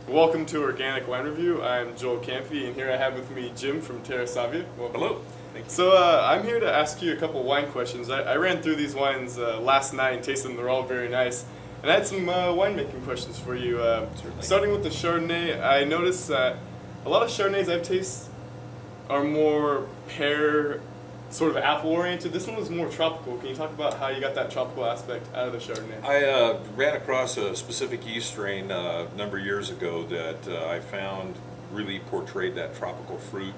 Welcome to Organic Wine Review. I'm Joel Kampfe, and here I have with me Jim from Terra Savia. Welcome. Hello. Thank you. So I'm here to ask you a couple wine questions. I ran through these wines last night and tasted them. They're all very nice. And I had some winemaking questions for you. Starting with the Chardonnay, I noticed that a lot of Chardonnays I've tasted are more pear, sort of apple oriented. This one was more tropical. Can you talk about how you got that tropical aspect out of the Chardonnay? I ran across a specific yeast strain a number of years ago that I found really portrayed that tropical fruit,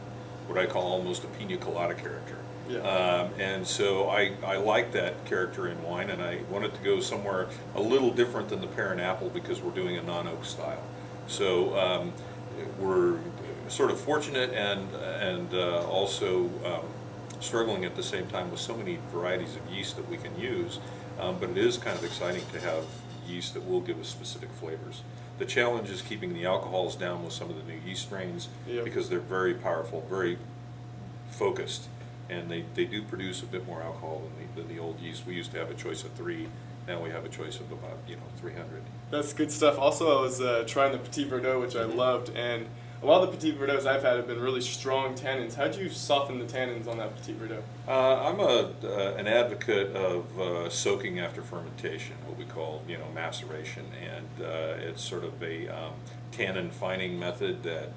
what I call almost a pina colada character. Yeah. And so I like that character in wine, and I wanted to go somewhere a little different than the pear and apple because we're doing a non-oak style. So we're sort of fortunate and also struggling at the same time with so many varieties of yeast that we can use, but it is kind of exciting to have yeast that will give us specific flavors. The challenge is keeping the alcohols down with some of the new yeast strains. Yep. Because they're very powerful, very focused, and they do produce a bit more alcohol than the old yeast. We used to have a choice of 3, now we have a choice of about 300. That's good stuff. Also, I was trying the Petit Verdot, which I loved, and a lot of the Petit Verdots I've had have been really strong tannins. How'd you soften the tannins on that Petit Verdot? I'm an advocate of soaking after fermentation, what we call maceration, and it's sort of a tannin fining method that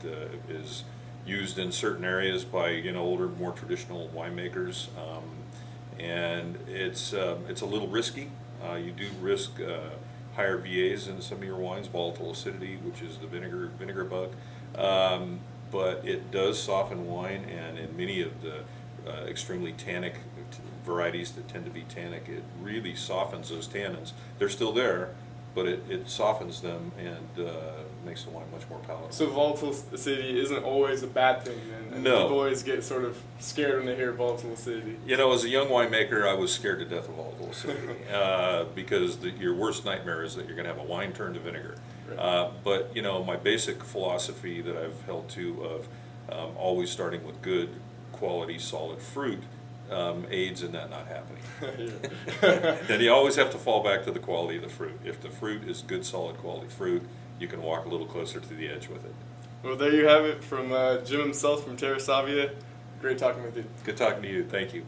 is used in certain areas by older, more traditional winemakers, and it's a little risky. You do risk higher VAs in some of your wines, volatile acidity, which is the vinegar bug. But it does soften wine, and in many of the extremely tannic varieties that tend to be tannic, it really softens those tannins. They're still there, but it softens them and makes the wine much more palatable. So volatile acidity isn't always a bad thing, and No. people always get sort of scared when they hear volatile acidity. As a young winemaker, I was scared to death of volatile acidity because your worst nightmare is that you're going to have a wine turn to vinegar. Right. But my basic philosophy that I've held to of always starting with good quality solid fruit aids in that not happening. And you always have to fall back to the quality of the fruit. If the fruit is good solid quality fruit, you can walk a little closer to the edge with it. Well, there you have it from Jim himself from Terra Savia. Great talking with you. Good talking to you. Thank you.